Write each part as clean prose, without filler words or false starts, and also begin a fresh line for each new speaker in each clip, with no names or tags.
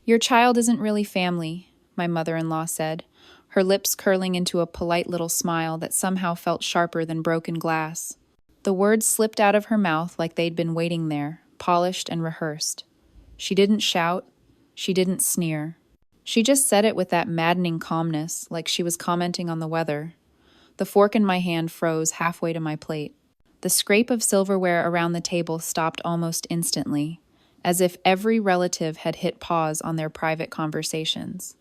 Your child isn't really family, my mother-in-law said, her lips curling into a polite little smile that somehow felt sharper than broken glass. The words slipped out of her mouth like they'd been waiting there, polished and rehearsed. She didn't shout. She didn't sneer. She just said it with that maddening calmness, like she was commenting on the weather. The fork in my hand froze halfway to my plate. The scrape of silverware around the table stopped almost instantly, as if every relative had hit pause on their private conversations.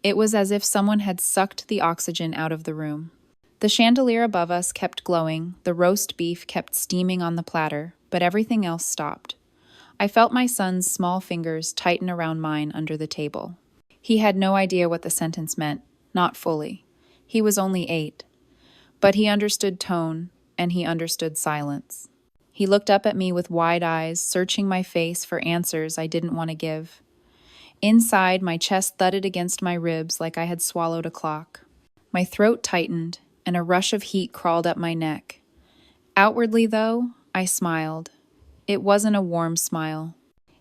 It was as if someone had sucked the oxygen out of the room. The chandelier above us kept glowing, the roast beef kept steaming on the platter, but everything else stopped. I felt my son's small fingers tighten around mine under the table. He had no idea what the sentence meant, not fully. He was only 8. But he understood tone, and he understood silence. He looked up at me with wide eyes, searching my face for answers I didn't want to give. Inside, my chest thudded against my ribs like I had swallowed a clock. My throat tightened, and a rush of heat crawled up my neck. Outwardly, though, I smiled. It wasn't a warm smile.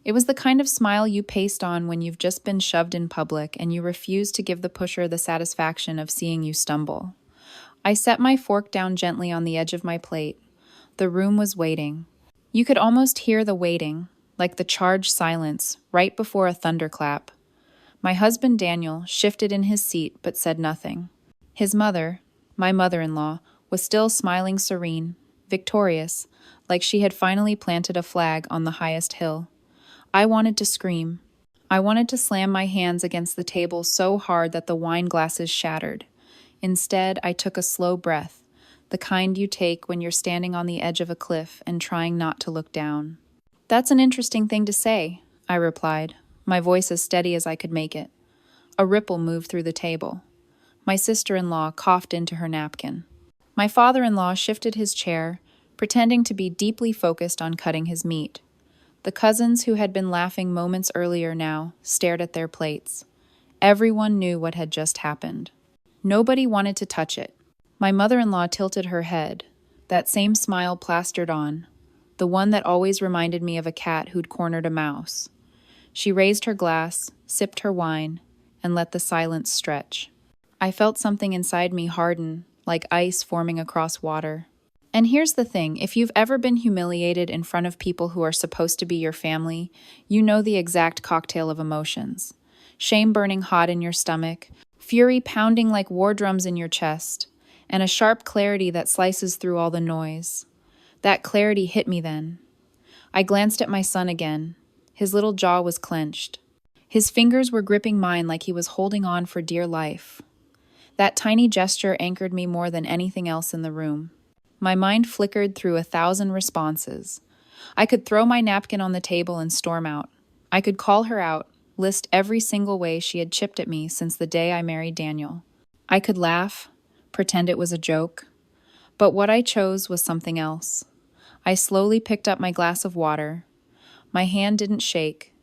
It was the kind of smile you paste on when you've just been shoved in public and you refuse to give the pusher the satisfaction of seeing you stumble. I set my fork down gently on the edge of my plate. The room was waiting. You could almost hear the waiting, like the charged silence, right before a thunderclap. My husband Daniel shifted in his seat but said nothing. His mother, my mother-in-law, was still smiling serene, victorious, like she had finally planted a flag on the highest hill. I wanted to scream. I wanted to slam my hands against the table so hard that the wine glasses shattered. Instead, I took a slow breath, the kind you take when you're standing on the edge of a cliff and trying not to look down. "That's an interesting thing to say," I replied, my voice as steady as I could make it. A ripple moved through the table. My sister-in-law coughed into her napkin. My father-in-law shifted his chair, pretending to be deeply focused on cutting his meat. The cousins who had been laughing moments earlier now stared at their plates. Everyone knew what had just happened. Nobody wanted to touch it. My mother-in-law tilted her head, that same smile plastered on, the one that always reminded me of a cat who'd cornered a mouse. She raised her glass, sipped her wine, and let the silence stretch. I felt something inside me harden, like ice forming across water. And here's the thing, if you've ever been humiliated in front of people who are supposed to be your family, you know the exact cocktail of emotions. Shame burning hot in your stomach, fury pounding like war drums in your chest, and a sharp clarity that slices through all the noise. That clarity hit me then. I glanced at my son again. His little jaw was clenched. His fingers were gripping mine like he was holding on for dear life. That tiny gesture anchored me more than anything else in the room. My mind flickered through 1,000 responses. I could throw my napkin on the table and storm out. I could call her out, list every single way she had chipped at me since the day I married Daniel. I could laugh, pretend it was a joke. But what I chose was something else. I slowly picked up my glass of water. My hand didn't shake,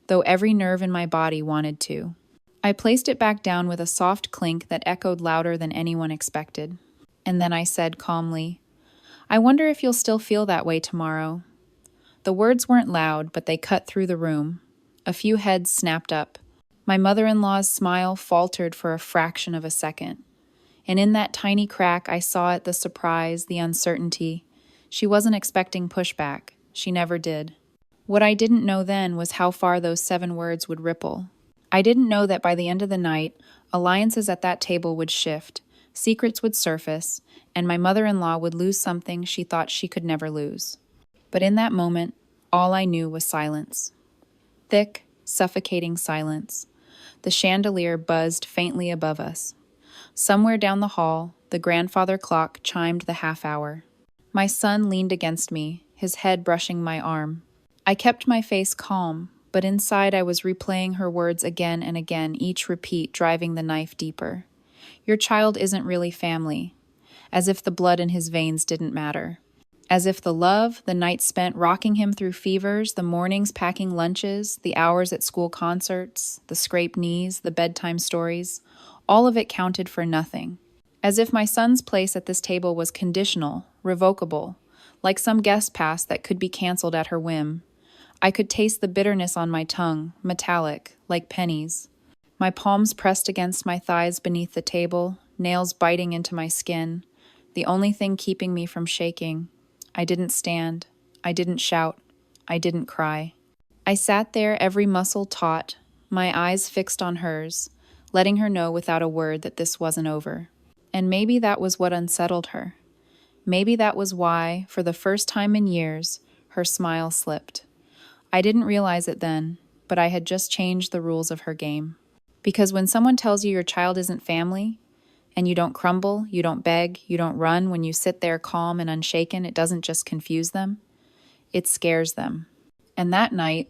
though every nerve in my body wanted to. I placed it back down with a soft clink that echoed louder than anyone expected. And then I said calmly, "I wonder if you'll still feel that way tomorrow." The words weren't loud, but they cut through the room. A few heads snapped up. My mother-in-law's smile faltered for a fraction of a second. And in that tiny crack, I saw it, the surprise, the uncertainty. She wasn't expecting pushback. She never did. What I didn't know then was how far those 7 words would ripple. I didn't know that by the end of the night, alliances at that table would shift, secrets would surface, and my mother-in-law would lose something she thought she could never lose. But in that moment, all I knew was silence. Thick, suffocating silence. The chandelier buzzed faintly above us. Somewhere down the hall, the grandfather clock chimed the half-hour. My son leaned against me, his head brushing my arm. I kept my face calm, but inside I was replaying her words again and again, each repeat driving the knife deeper. "Your child isn't really family," as if the blood in his veins didn't matter. As if the love, the nights spent rocking him through fevers, the mornings packing lunches, the hours at school concerts, the scraped knees, the bedtime stories, all of it counted for nothing. As if my son's place at this table was conditional, revocable, like some guest pass that could be canceled at her whim. I could taste the bitterness on my tongue, metallic, like pennies. My palms pressed against my thighs beneath the table, nails biting into my skin, the only thing keeping me from shaking. I didn't stand. I didn't shout. I didn't cry. I sat there, every muscle taut, my eyes fixed on hers, letting her know without a word that this wasn't over. And maybe that was what unsettled her. Maybe that was why, for the first time in years, her smile slipped. I didn't realize it then, but I had just changed the rules of her game. Because when someone tells you your child isn't family, and you don't crumble, you don't beg, you don't run, when you sit there calm and unshaken, it doesn't just confuse them, it scares them. And that night,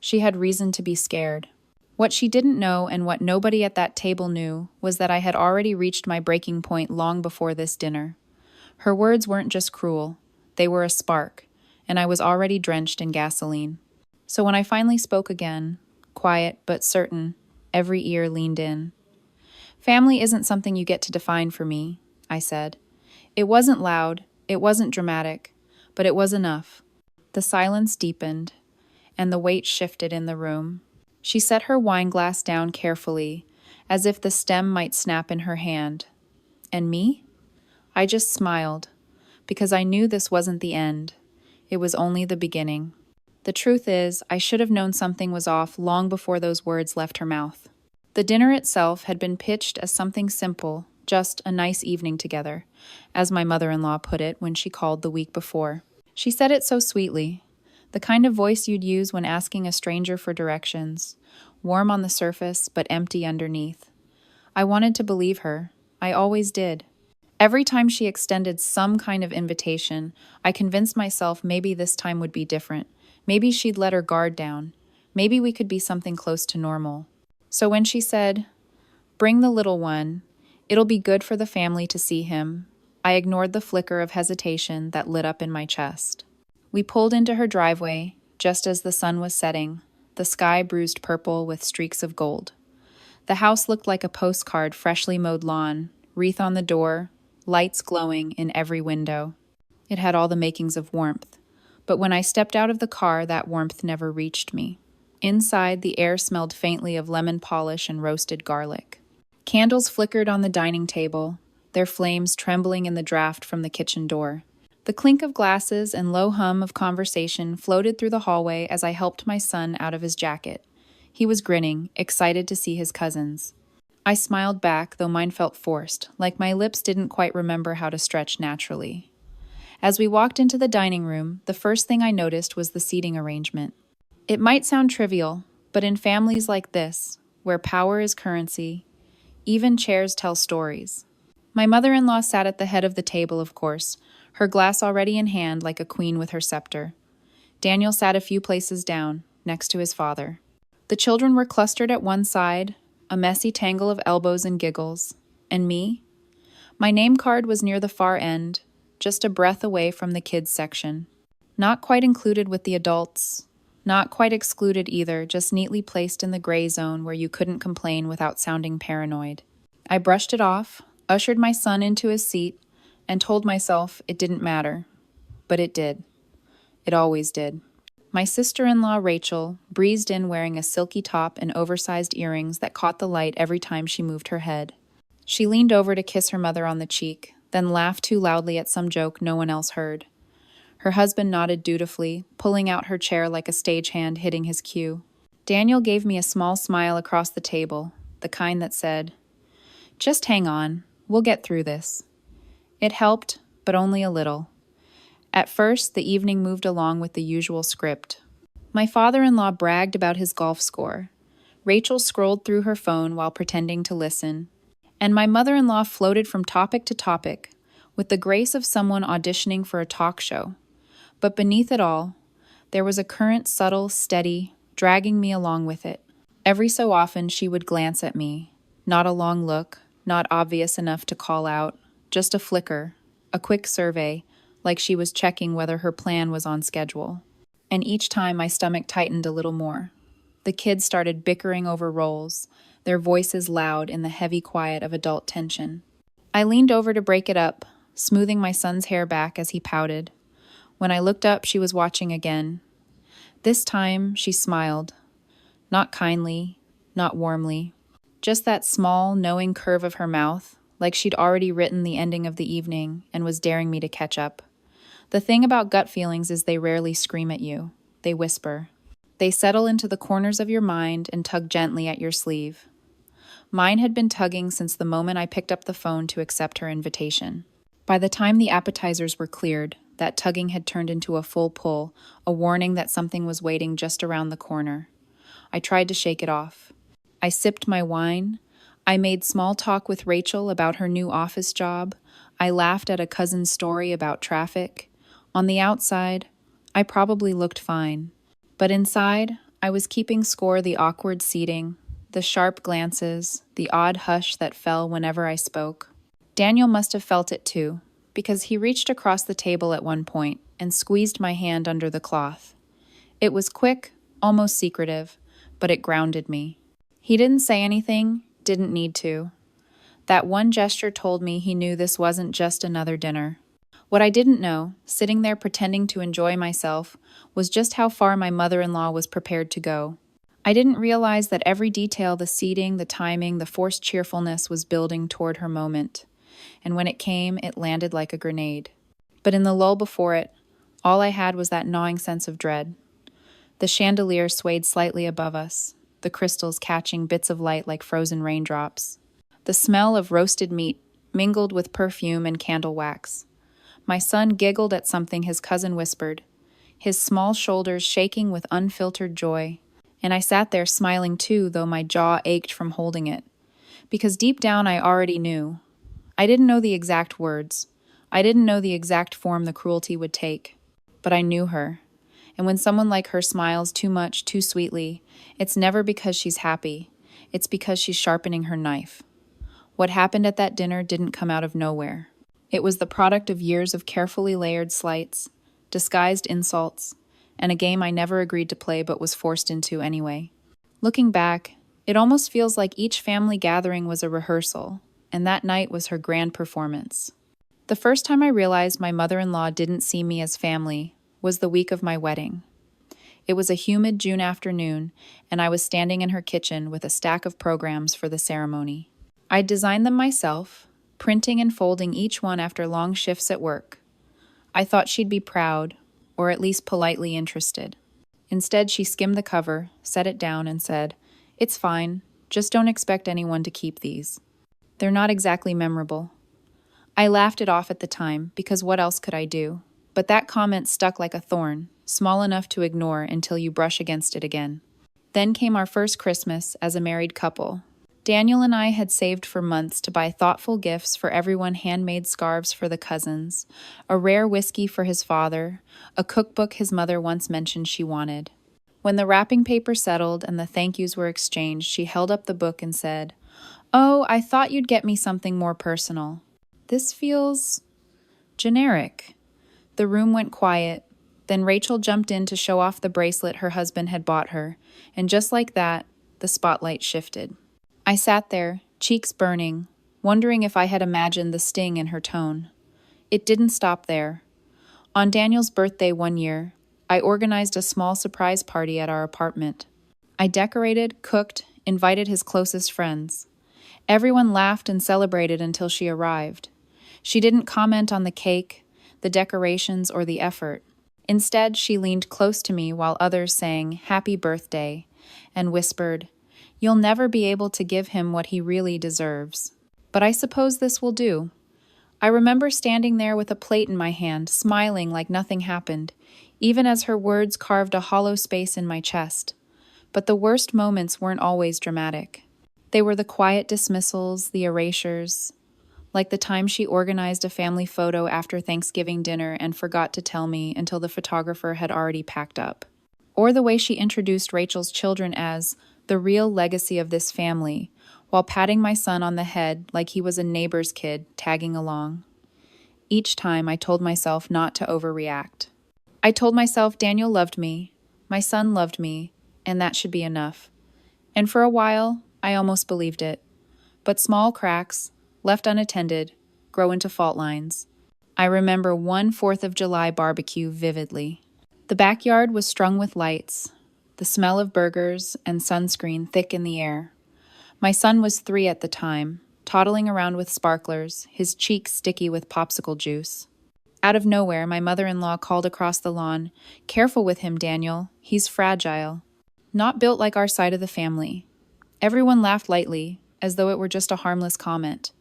she had reason to be scared. What she didn't know, and what nobody at that table knew, was that I had already reached my breaking point long before this dinner. Her words weren't just cruel, they were a spark, and I was already drenched in gasoline. So when I finally spoke again, quiet but certain, every ear leaned in. Family isn't something you get to define for me, I said. It wasn't loud, it wasn't dramatic, but it was enough. The silence deepened, and the weight shifted in the room. She set her wine glass down carefully, as if the stem might snap in her hand. And me? I just smiled, because I knew this wasn't the end. It was only the beginning. The truth is, I should have known something was off long before those words left her mouth. The dinner itself had been pitched as something simple, just a nice evening together, as my mother-in-law put it when she called the week before. She said it so sweetly, the kind of voice you'd use when asking a stranger for directions, warm on the surface but empty underneath. I wanted to believe her. I always did. Every time she extended some kind of invitation, I convinced myself maybe this time would be different. Maybe she'd let her guard down. Maybe we could be something close to normal. So when she said, "Bring the little one, it'll be good for the family to see him," I ignored the flicker of hesitation that lit up in my chest. We pulled into her driveway, just as the sun was setting, the sky bruised purple with streaks of gold. The house looked like a postcard freshly mowed lawn, wreath on the door, lights glowing in every window. It had all the makings of warmth, but when I stepped out of the car, that warmth never reached me. Inside, the air smelled faintly of lemon polish and roasted garlic. Candles flickered on the dining table, their flames trembling in the draft from the kitchen door. The clink of glasses and low hum of conversation floated through the hallway as I helped my son out of his jacket. He was grinning, excited to see his cousins. I smiled back, though mine felt forced, like my lips didn't quite remember how to stretch naturally. As we walked into the dining room, the first thing I noticed was the seating arrangement. It might sound trivial, but in families like this, where power is currency, even chairs tell stories. My mother-in-law sat at the head of the table, of course, her glass already in hand like a queen with her scepter. Daniel sat a few places down, next to his father. The children were clustered at one side, a messy tangle of elbows and giggles. And me? My name card was near the far end, just a breath away from the kids section. Not quite included with the adults, not quite excluded either, just neatly placed in the gray zone where you couldn't complain without sounding paranoid. I brushed it off, ushered my son into his seat, and told myself it didn't matter. But it did. It always did. My sister-in-law, Rachel, breezed in wearing a silky top and oversized earrings that caught the light every time she moved her head. She leaned over to kiss her mother on the cheek, then laughed too loudly at some joke no one else heard. Her husband nodded dutifully, pulling out her chair like a stagehand hitting his cue. Daniel gave me a small smile across the table, the kind that said, "Just hang on, we'll get through this." It helped, but only a little. At first, the evening moved along with the usual script. My father-in-law bragged about his golf score. Rachel scrolled through her phone while pretending to listen. And my mother-in-law floated from topic to topic, with the grace of someone auditioning for a talk show. But beneath it all, there was a current subtle, steady, dragging me along with it. Every so often, she would glance at me. Not a long look, not obvious enough to call out, just a flicker, a quick survey, like she was checking whether her plan was on schedule. And each time my stomach tightened a little more. The kids started bickering over roles, their voices loud in the heavy quiet of adult tension. I leaned over to break it up, smoothing my son's hair back as he pouted. When I looked up, she was watching again. This time she smiled, not kindly, not warmly, just that small, knowing curve of her mouth, like she'd already written the ending of the evening and was daring me to catch up. The thing about gut feelings is they rarely scream at you. They whisper. They settle into the corners of your mind and tug gently at your sleeve. Mine had been tugging since the moment I picked up the phone to accept her invitation. By the time the appetizers were cleared, that tugging had turned into a full pull, a warning that something was waiting just around the corner. I tried to shake it off. I sipped my wine. I made small talk with Rachel about her new office job. I laughed at a cousin's story about traffic. On the outside, I probably looked fine. But inside, I was keeping score the awkward seating, the sharp glances, the odd hush that fell whenever I spoke. Daniel must have felt it too, because he reached across the table at one point and squeezed my hand under the cloth. It was quick, almost secretive, but it grounded me. He didn't say anything, didn't need to. That one gesture told me he knew this wasn't just another dinner. What I didn't know, sitting there pretending to enjoy myself, was just how far my mother-in-law was prepared to go. I didn't realize that every detail, the seating, the timing, the forced cheerfulness was building toward her moment. And when it came, it landed like a grenade. But in the lull before it, all I had was that gnawing sense of dread. The chandelier swayed slightly above us, the crystals catching bits of light like frozen raindrops. The smell of roasted meat mingled with perfume and candle wax. My son giggled at something his cousin whispered, his small shoulders shaking with unfiltered joy. And I sat there smiling too, though my jaw ached from holding it. Because deep down I already knew. I didn't know the exact words. I didn't know the exact form the cruelty would take. But I knew her. And when someone like her smiles too much, too sweetly, it's never because she's happy. It's because she's sharpening her knife. What happened at that dinner didn't come out of nowhere. It was the product of years of carefully layered slights, disguised insults, and a game I never agreed to play but was forced into anyway. Looking back, it almost feels like each family gathering was a rehearsal, and that night was her grand performance. The first time I realized my mother-in-law didn't see me as family was the week of my wedding. It was a humid June afternoon, and I was standing in her kitchen with a stack of programs for the ceremony. I'd designed them myself, printing and folding each one after long shifts at work. I thought she'd be proud, or at least politely interested. Instead, she skimmed the cover, set it down, and said, "It's fine, just don't expect anyone to keep these. They're not exactly memorable." I laughed it off at the time, because what else could I do? But that comment stuck like a thorn, small enough to ignore until you brush against it again. Then came our first Christmas as a married couple. Daniel and I had saved for months to buy thoughtful gifts for everyone, handmade scarves for the cousins, a rare whiskey for his father, a cookbook his mother once mentioned she wanted. When the wrapping paper settled and the thank yous were exchanged, she held up the book and said, "Oh, I thought you'd get me something more personal. This feels generic." The room went quiet. Then Rachel jumped in to show off the bracelet her husband had bought her, and just like that, the spotlight shifted. I sat there, cheeks burning, wondering if I had imagined the sting in her tone. It didn't stop there. On Daniel's birthday one year, I organized a small surprise party at our apartment. I decorated, cooked, invited his closest friends. Everyone laughed and celebrated until she arrived. She didn't comment on the cake, the decorations, or the effort. Instead, she leaned close to me while others sang "Happy Birthday" and whispered, "You'll never be able to give him what he really deserves. But I suppose this will do." I remember standing there with a plate in my hand, smiling like nothing happened, even as her words carved a hollow space in my chest. But the worst moments weren't always dramatic. They were the quiet dismissals, the erasures, like the time she organized a family photo after Thanksgiving dinner and forgot to tell me until the photographer had already packed up. Or the way she introduced Rachel's children as the real legacy of this family, while patting my son on the head like he was a neighbor's kid tagging along. Each time I told myself not to overreact. I told myself Daniel loved me, my son loved me, and that should be enough. And for a while, I almost believed it. But small cracks, left unattended, grow into fault lines. I remember one 4th of July barbecue vividly. The backyard was strung with lights, the smell of burgers and sunscreen thick in the air. My son was 3 at the time, toddling around with sparklers, his cheeks sticky with popsicle juice. Out of nowhere, my mother-in-law called across the lawn, "Careful with him, Daniel. He's fragile." Not built like our side of the family. Everyone laughed lightly, as though it were just a harmless comment.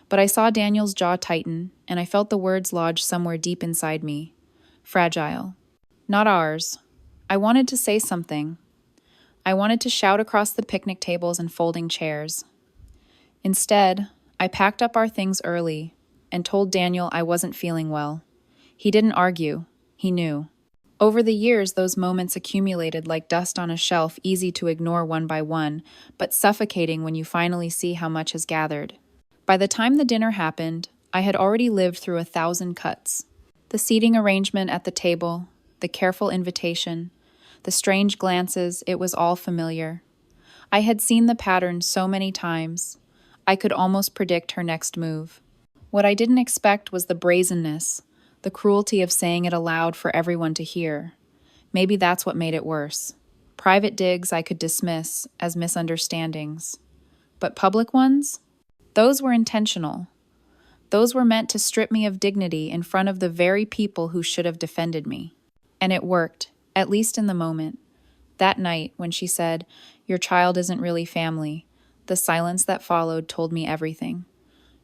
But I saw Daniel's jaw tighten, and I felt the words lodge somewhere deep inside me. Fragile. Not ours. I wanted to say something. I wanted to shout across the picnic tables and folding chairs. Instead, I packed up our things early and told Daniel I wasn't feeling well. He didn't argue. He knew. Over the years, those moments accumulated like dust on a shelf, easy to ignore one by one, but suffocating when you finally see how much has gathered. By the time the dinner happened, I had already lived through 1,000 cuts. The seating arrangement at the table, the careful invitation, the strange glances, it was all familiar. I had seen the pattern so many times. I could almost predict her next move. What I didn't expect was the brazenness, the cruelty of saying it aloud for everyone to hear. Maybe that's what made it worse. Private digs I could dismiss as misunderstandings. But public ones? Those were intentional. Those were meant to strip me of dignity in front of the very people who should have defended me. And it worked, at least in the moment. That night, when she said, "Your child isn't really family," the silence that followed told me everything.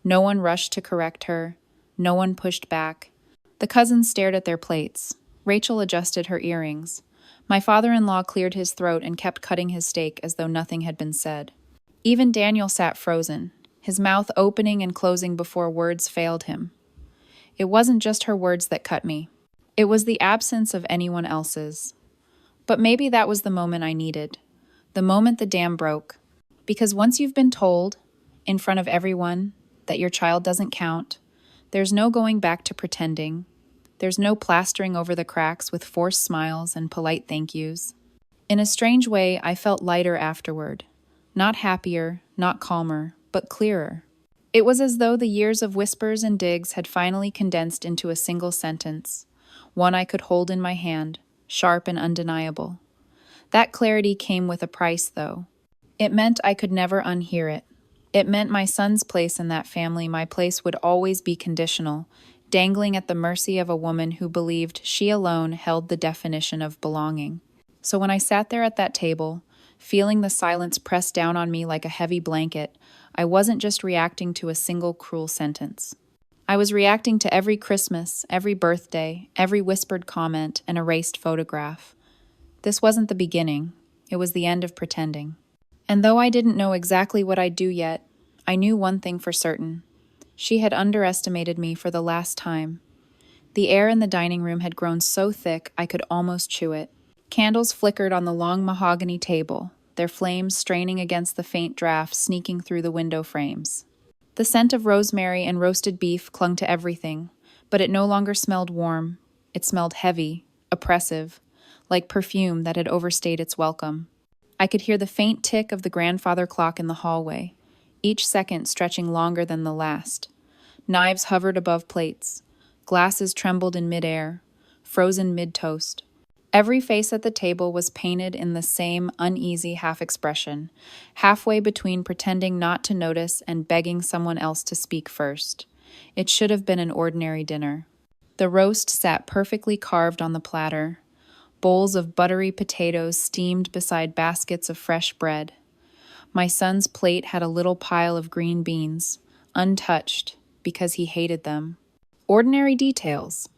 No one rushed to correct her. No one pushed back. The cousins stared at their plates. Rachel adjusted her earrings. My father-in-law cleared his throat and kept cutting his steak as though nothing had been said. Even Daniel sat frozen, his mouth opening and closing before words failed him. It wasn't just her words that cut me. It was the absence of anyone else's. But maybe that was the moment I needed. The moment the dam broke. Because once you've been told, in front of everyone, that your child doesn't count, there's no going back to pretending. There's no plastering over the cracks with forced smiles and polite thank yous. In a strange way, I felt lighter afterward. Not happier, not calmer, but clearer. It was as though the years of whispers and digs had finally condensed into a single sentence, one I could hold in my hand, sharp and undeniable. That clarity came with a price, though. It meant I could never unhear it. It meant my son's place in that family, my place would always be conditional, dangling at the mercy of a woman who believed she alone held the definition of belonging. So when I sat there at that table, feeling the silence press down on me like a heavy blanket, I wasn't just reacting to a single cruel sentence. I was reacting to every Christmas, every birthday, every whispered comment, and erased photograph. This wasn't the beginning. It was the end of pretending. And though I didn't know exactly what I'd do yet, I knew one thing for certain. She had underestimated me for the last time. The air in the dining room had grown so thick I could almost chew it. Candles flickered on the long mahogany table, their flames straining against the faint draft sneaking through the window frames. The scent of rosemary and roasted beef clung to everything, but it no longer smelled warm. It smelled heavy, oppressive, like perfume that had overstayed its welcome. I could hear the faint tick of the grandfather clock in the hallway, each second stretching longer than the last. Knives hovered above plates. Glasses trembled in midair, frozen mid-toast. Every face at the table was painted in the same uneasy half-expression, halfway between pretending not to notice and begging someone else to speak first. It should have been an ordinary dinner. The roast sat perfectly carved on the platter. Bowls of buttery potatoes steamed beside baskets of fresh bread. My son's plate had a little pile of green beans, untouched, because he hated them. Ordinary details.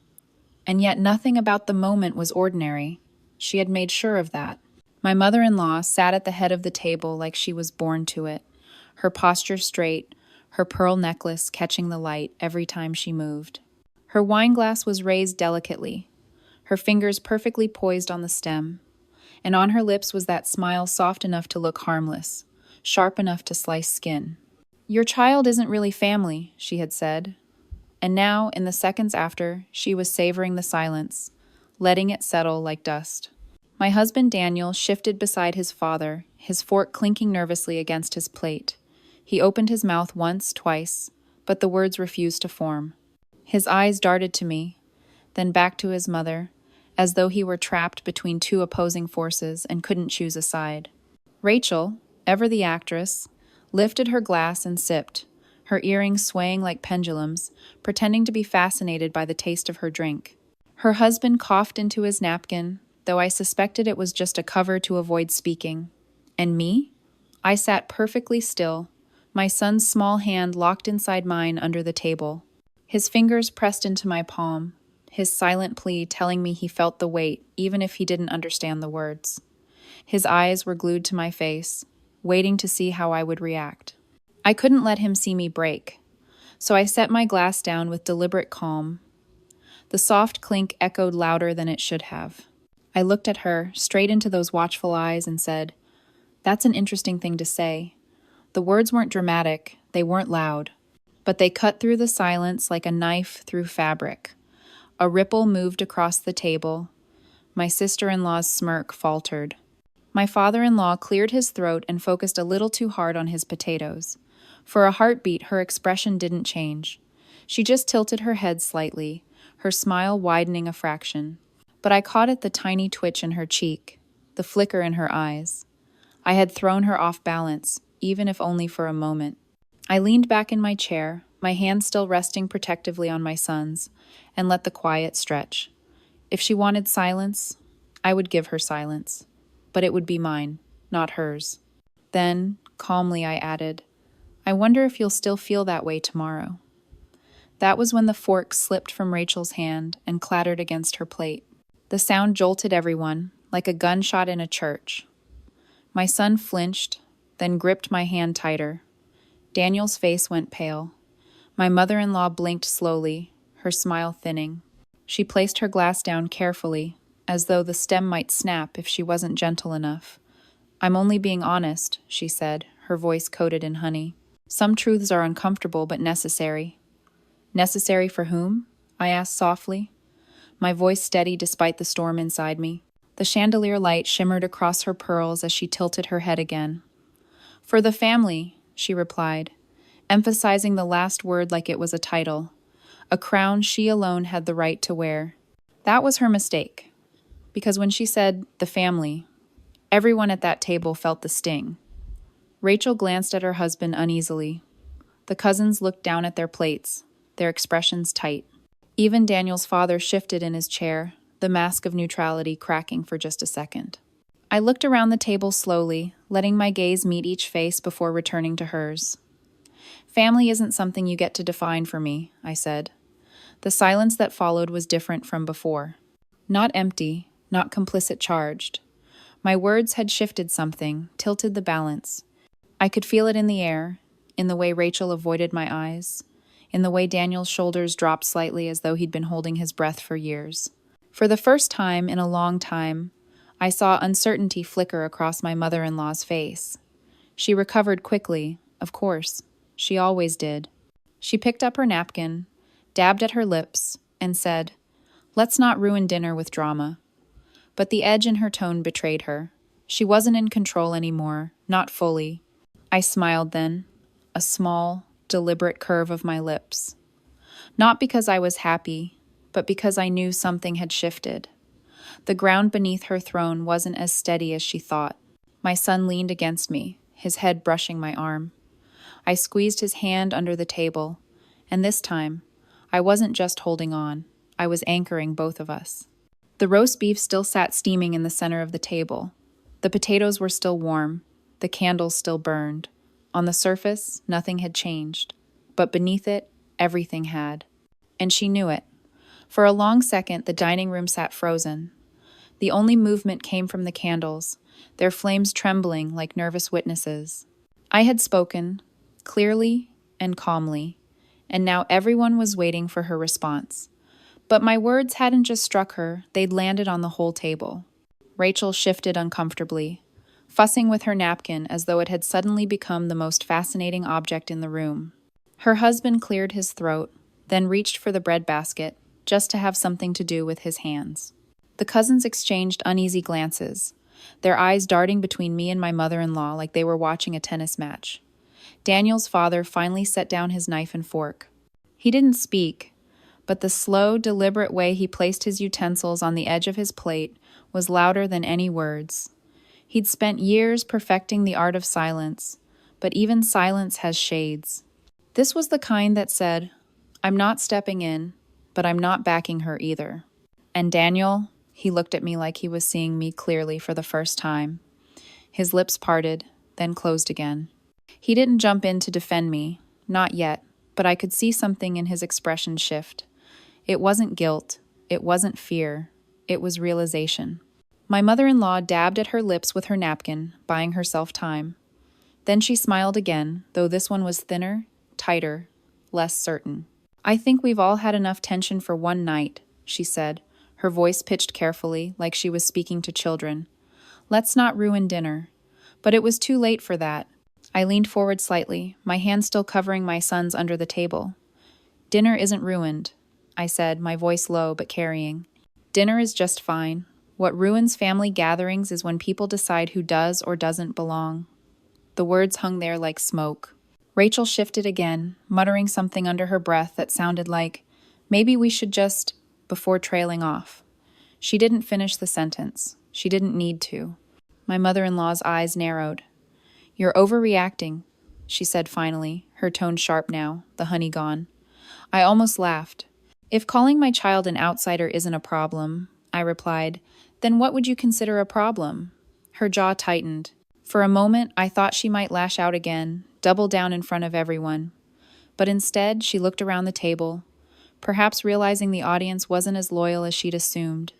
And yet nothing about the moment was ordinary. She had made sure of that. My mother-in-law sat at the head of the table like she was born to it, her posture straight, her pearl necklace catching the light every time she moved. Her wine glass was raised delicately, her fingers perfectly poised on the stem, and on her lips was that smile soft enough to look harmless, sharp enough to slice skin. "Your child isn't really family," she had said. And now, in the seconds after, she was savoring the silence, letting it settle like dust. My husband Daniel shifted beside his father, his fork clinking nervously against his plate. He opened his mouth once, twice, but the words refused to form. His eyes darted to me, then back to his mother, as though he were trapped between two opposing forces and couldn't choose a side. Rachel, ever the actress, lifted her glass and sipped, her earrings swaying like pendulums, pretending to be fascinated by the taste of her drink. Her husband coughed into his napkin, though I suspected it was just a cover to avoid speaking. And me? I sat perfectly still, my son's small hand locked inside mine under the table. His fingers pressed into my palm, his silent plea telling me he felt the weight, even if he didn't understand the words. His eyes were glued to my face, waiting to see how I would react. I couldn't let him see me break, so I set my glass down with deliberate calm. The soft clink echoed louder than it should have. I looked at her, straight into those watchful eyes, and said, "That's an interesting thing to say." The words weren't dramatic, they weren't loud, but they cut through the silence like a knife through fabric. A ripple moved across the table. My sister-in-law's smirk faltered. My father-in-law cleared his throat and focused a little too hard on his potatoes. For a heartbeat, her expression didn't change. She just tilted her head slightly, her smile widening a fraction. But I caught at the tiny twitch in her cheek, the flicker in her eyes. I had thrown her off balance, even if only for a moment. I leaned back in my chair, my hand still resting protectively on my son's, and let the quiet stretch. If she wanted silence, I would give her silence. But it would be mine, not hers. Then, calmly, I added, "I wonder if you'll still feel that way tomorrow." That was when the fork slipped from Rachel's hand and clattered against her plate. The sound jolted everyone, like a gunshot in a church. My son flinched, then gripped my hand tighter. Daniel's face went pale. My mother-in-law blinked slowly, her smile thinning. She placed her glass down carefully, as though the stem might snap if she wasn't gentle enough. "I'm only being honest," she said, her voice coated in honey. "Some truths are uncomfortable but necessary." "Necessary for whom?" I asked softly, my voice steady despite the storm inside me. The chandelier light shimmered across her pearls as she tilted her head again. "For the family," she replied, emphasizing the last word like it was a title, a crown she alone had the right to wear. That was her mistake, because when she said the family, everyone at that table felt the sting. Rachel glanced at her husband uneasily. The cousins looked down at their plates, their expressions tight. Even Daniel's father shifted in his chair, the mask of neutrality cracking for just a second. I looked around the table slowly, letting my gaze meet each face before returning to hers. "Family isn't something you get to define for me," I said. The silence that followed was different from before. Not empty, not complicit charged. My words had shifted something, tilted the balance. I could feel it in the air, in the way Rachel avoided my eyes, in the way Daniel's shoulders dropped slightly as though he'd been holding his breath for years. For the first time in a long time, I saw uncertainty flicker across my mother-in-law's face. She recovered quickly, of course. She always did. She picked up her napkin, dabbed at her lips, and said, "Let's not ruin dinner with drama." But the edge in her tone betrayed her. She wasn't in control anymore, not fully. I smiled then, a small, deliberate curve of my lips. Not because I was happy, but because I knew something had shifted. The ground beneath her throne wasn't as steady as she thought. My son leaned against me, his head brushing my arm. I squeezed his hand under the table, and this time, I wasn't just holding on, I was anchoring both of us. The roast beef still sat steaming in the center of the table. The potatoes were still warm, the candles still burned. On the surface, nothing had changed, but beneath it, everything had. And she knew it. For a long second, the dining room sat frozen. The only movement came from the candles, their flames trembling like nervous witnesses. I had spoken, clearly and calmly, and now everyone was waiting for her response. But my words hadn't just struck her, they'd landed on the whole table. Rachel shifted uncomfortably, fussing with her napkin as though it had suddenly become the most fascinating object in the room. Her husband cleared his throat, then reached for the breadbasket, just to have something to do with his hands. The cousins exchanged uneasy glances, their eyes darting between me and my mother-in-law like they were watching a tennis match. Daniel's father finally set down his knife and fork. He didn't speak, but the slow, deliberate way he placed his utensils on the edge of his plate was louder than any words. He'd spent years perfecting the art of silence, but even silence has shades. This was the kind that said, "I'm not stepping in, but I'm not backing her either." And Daniel, he looked at me like he was seeing me clearly for the first time. His lips parted, then closed again. He didn't jump in to defend me, not yet, but I could see something in his expression shift. It wasn't guilt, it wasn't fear, it was realization. My mother-in-law dabbed at her lips with her napkin, buying herself time. Then she smiled again, though this one was thinner, tighter, less certain. "I think we've all had enough tension for one night," she said, her voice pitched carefully, like she was speaking to children. "Let's not ruin dinner." But it was too late for that. I leaned forward slightly, my hand still covering my son's under the table. "Dinner isn't ruined," I said, my voice low but carrying. "Dinner is just fine. What ruins family gatherings is when people decide who does or doesn't belong." The words hung there like smoke. Rachel shifted again, muttering something under her breath that sounded like, "Maybe we should just," before trailing off. She didn't finish the sentence. She didn't need to. My mother-in-law's eyes narrowed. "You're overreacting," she said finally, her tone sharp now, the honey gone. I almost laughed. "If calling my child an outsider isn't a problem," I replied, "then what would you consider a problem?" Her jaw tightened. For a moment, I thought she might lash out again, double down in front of everyone. But instead, she looked around the table, perhaps realizing the audience wasn't as loyal as she'd assumed.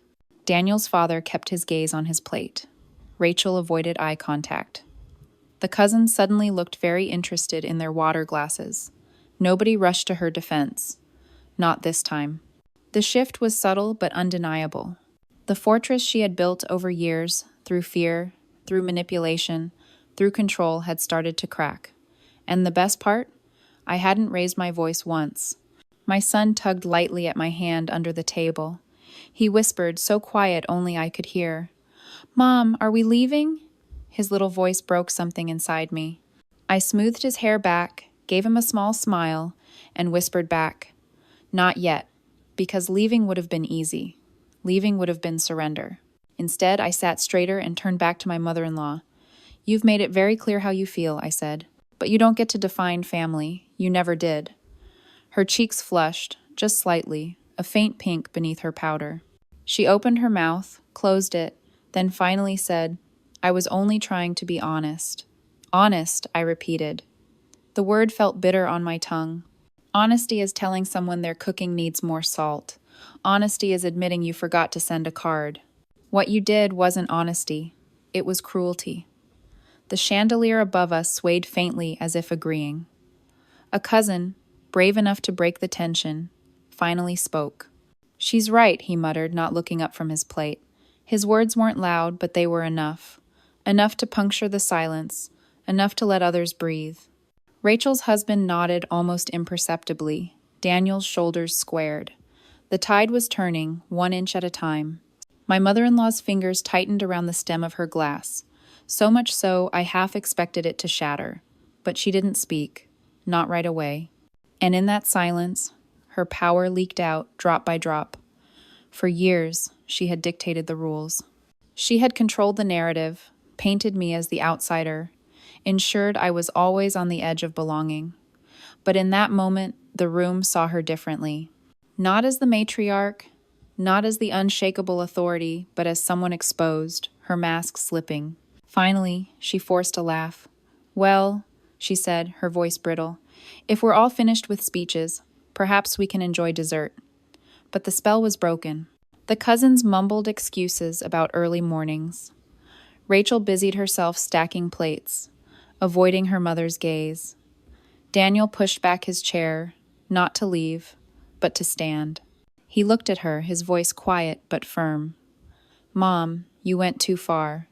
Daniel's father kept his gaze on his plate. Rachel avoided eye contact. The cousins suddenly looked very interested in their water glasses. Nobody rushed to her defense. Not this time. The shift was subtle but undeniable. The fortress she had built over years, through fear, through manipulation, through control, had started to crack. And the best part? I hadn't raised my voice once. My son tugged lightly at my hand under the table. He whispered, so quiet only I could hear, "Mom, are we leaving?" His little voice broke something inside me. I smoothed his hair back, gave him a small smile, and whispered back, "Not yet," because leaving would have been easy. Leaving would have been surrender. Instead, I sat straighter and turned back to my mother-in-law. "You've made it very clear how you feel," I said. "But you don't get to define family. You never did." Her cheeks flushed, just slightly, a faint pink beneath her powder. She opened her mouth, closed it, then finally said, "I was only trying to be honest." "Honest," I repeated. The word felt bitter on my tongue. Honesty is telling someone their cooking needs more salt. Honesty is admitting you forgot to send a card. What you did wasn't honesty. It was cruelty. The chandelier above us swayed faintly as if agreeing. A cousin, brave enough to break the tension, finally spoke. "She's right," he muttered, not looking up from his plate. His words weren't loud, but they were enough. Enough to puncture the silence, enough to let others breathe. Rachel's husband nodded almost imperceptibly. Daniel's shoulders squared. The tide was turning, 1 inch at a time. My mother-in-law's fingers tightened around the stem of her glass. So much so, I half expected it to shatter. But she didn't speak. Not right away. And in that silence, her power leaked out, drop by drop. For years, she had dictated the rules. She had controlled the narrative, painted me as the outsider, ensured I was always on the edge of belonging. But in that moment, the room saw her differently. Not as the matriarch, not as the unshakable authority, but as someone exposed, her mask slipping. Finally, she forced a laugh. "Well," she said, her voice brittle, "if we're all finished with speeches, perhaps we can enjoy dessert." But the spell was broken. The cousins mumbled excuses about early mornings. Rachel busied herself stacking plates, avoiding her mother's gaze. Daniel pushed back his chair, not to leave, but to stand. He looked at her, his voice quiet but firm. "Mom, you went too far."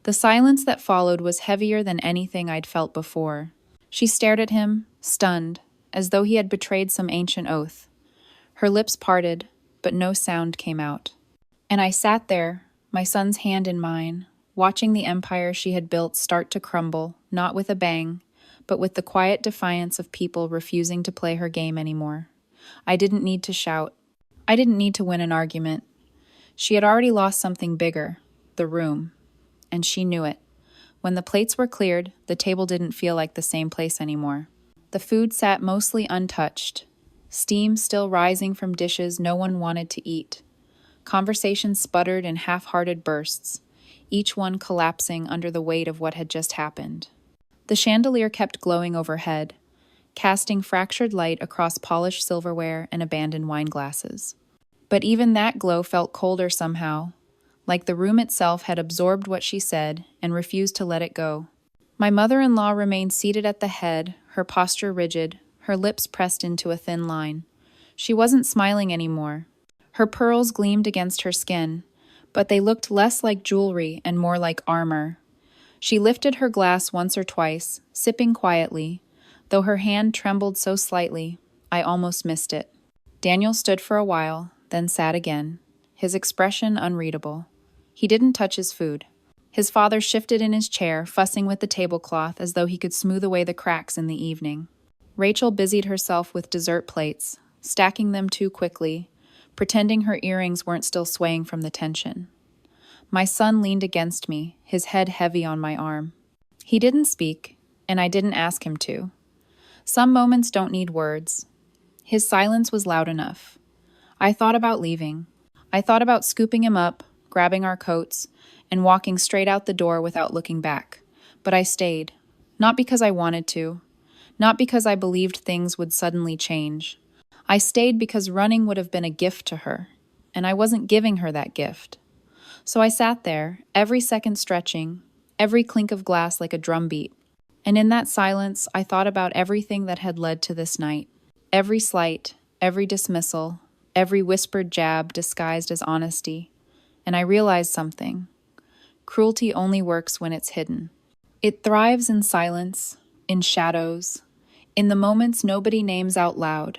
The silence that followed was heavier than anything I'd felt before. She stared at him, stunned, as though he had betrayed some ancient oath. Her lips parted, but no sound came out. And I sat there, my son's hand in mine, watching the empire she had built start to crumble, not with a bang, but with the quiet defiance of people refusing to play her game anymore. I didn't need to shout. I didn't need to win an argument. She had already lost something bigger, the room, and she knew it. When the plates were cleared, the table didn't feel like the same place anymore. The food sat mostly untouched, steam still rising from dishes no one wanted to eat. Conversations sputtered in half-hearted bursts, each one collapsing under the weight of what had just happened. The chandelier kept glowing overhead, casting fractured light across polished silverware and abandoned wine glasses. But even that glow felt colder somehow, like the room itself had absorbed what she said and refused to let it go. My mother-in-law remained seated at the head, her posture rigid, her lips pressed into a thin line. She wasn't smiling anymore. Her pearls gleamed against her skin, but they looked less like jewelry and more like armor. She lifted her glass once or twice, sipping quietly, though her hand trembled so slightly, I almost missed it. Daniel stood for a while, then sat again, his expression unreadable. He didn't touch his food. His father shifted in his chair, fussing with the tablecloth as though he could smooth away the cracks in the evening. Rachel busied herself with dessert plates, stacking them too quickly, pretending her earrings weren't still swaying from the tension. My son leaned against me, his head heavy on my arm. He didn't speak, and I didn't ask him to. Some moments don't need words. His silence was loud enough. I thought about leaving. I thought about scooping him up, grabbing our coats, and walking straight out the door without looking back. But I stayed. Not because I wanted to. Not because I believed things would suddenly change. I stayed because running would have been a gift to her, and I wasn't giving her that gift. So I sat there, every second stretching, every clink of glass like a drumbeat. And in that silence, I thought about everything that had led to this night. Every slight, every dismissal, every whispered jab disguised as honesty. And I realized something. Cruelty only works when it's hidden. It thrives in silence, in shadows, in the moments nobody names out loud.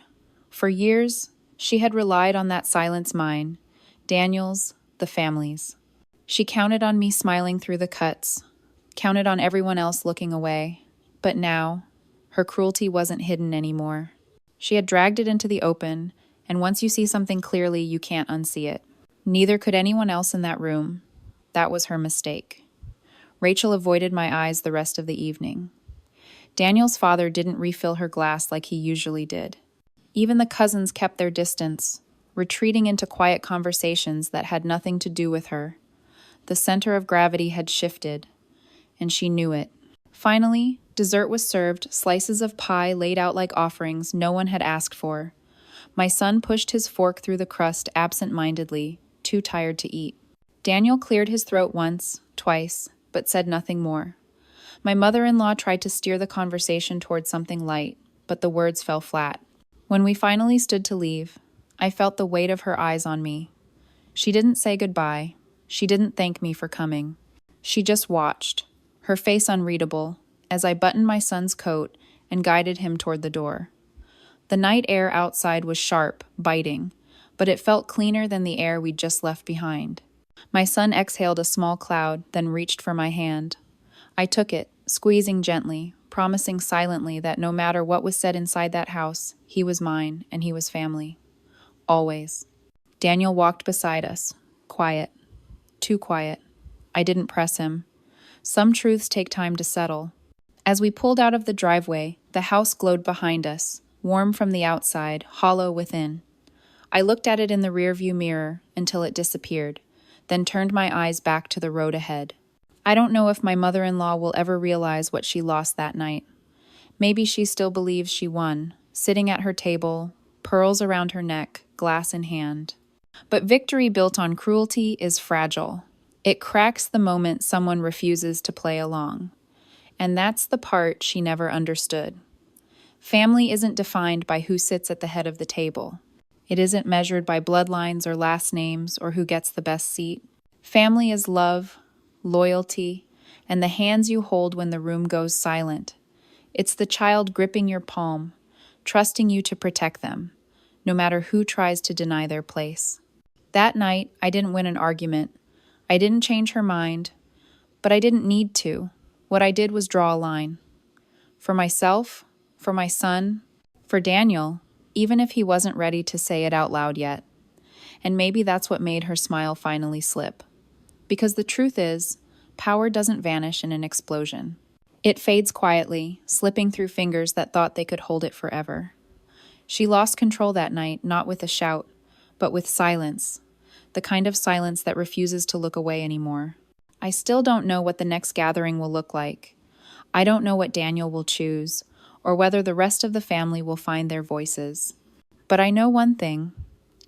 For years, she had relied on that silence mine, Daniel's, the family's. She counted on me smiling through the cuts, counted on everyone else looking away. But now, her cruelty wasn't hidden anymore. She had dragged it into the open, and once you see something clearly, you can't unsee it. Neither could anyone else in that room. That was her mistake. Rachel avoided my eyes the rest of the evening. Daniel's father didn't refill her glass like he usually did. Even the cousins kept their distance, retreating into quiet conversations that had nothing to do with her. The center of gravity had shifted, and she knew it. Finally, dessert was served, slices of pie laid out like offerings no one had asked for. My son pushed his fork through the crust absent-mindedly, too tired to eat. Daniel cleared his throat once, twice, but said nothing more. My mother-in-law tried to steer the conversation toward something light, but the words fell flat. When we finally stood to leave, I felt the weight of her eyes on me. She didn't say goodbye. She didn't thank me for coming. She just watched, her face unreadable, as I buttoned my son's coat and guided him toward the door. The night air outside was sharp, biting, but it felt cleaner than the air we'd just left behind. My son exhaled a small cloud, then reached for my hand. I took it, squeezing gently, promising silently that no matter what was said inside that house, he was mine and he was family. Always. Daniel walked beside us, quiet. Too quiet. I didn't press him. Some truths take time to settle. As we pulled out of the driveway, the house glowed behind us, warm from the outside, hollow within. I looked at it in the rearview mirror until it disappeared, then turned my eyes back to the road ahead. I don't know if my mother-in-law will ever realize what she lost that night. Maybe she still believes she won, sitting at her table, pearls around her neck, glass in hand. But victory built on cruelty is fragile. It cracks the moment someone refuses to play along. And that's the part she never understood. Family isn't defined by who sits at the head of the table. It isn't measured by bloodlines or last names or who gets the best seat. Family is love, loyalty, and the hands you hold when the room goes silent. It's the child gripping your palm, trusting you to protect them, no matter who tries to deny their place. That night, I didn't win an argument. I didn't change her mind, but I didn't need to. What I did was draw a line. For myself, for my son, for Daniel, even if he wasn't ready to say it out loud yet. And maybe that's what made her smile finally slip. Because the truth is, power doesn't vanish in an explosion. It fades quietly, slipping through fingers that thought they could hold it forever. She lost control that night, not with a shout, but with silence, the kind of silence that refuses to look away anymore. I still don't know what the next gathering will look like. I don't know what Daniel will choose, or whether the rest of the family will find their voices. But I know one thing.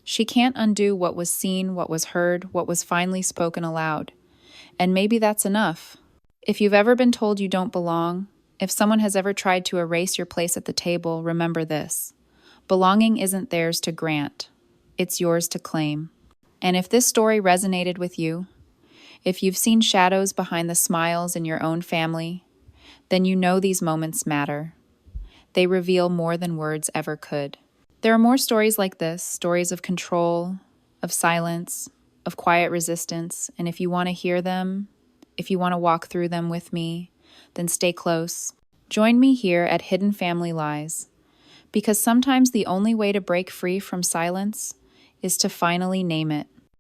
She can't undo what was seen, what was heard, what was finally spoken aloud. And maybe that's enough. If you've ever been told you don't belong, if someone has ever tried to erase your place at the table, remember this. Belonging isn't theirs to grant. It's yours to claim. And if this story resonated with you, if you've seen shadows behind the smiles in your own family, then you know these moments matter. They reveal more than words ever could. There are more stories like this, stories of control, of silence, of quiet resistance, and if you want to hear them, if you want to walk through them with me, then stay close. Join me here at Hidden Family Lies, because sometimes the only way to break free from silence is to finally name it.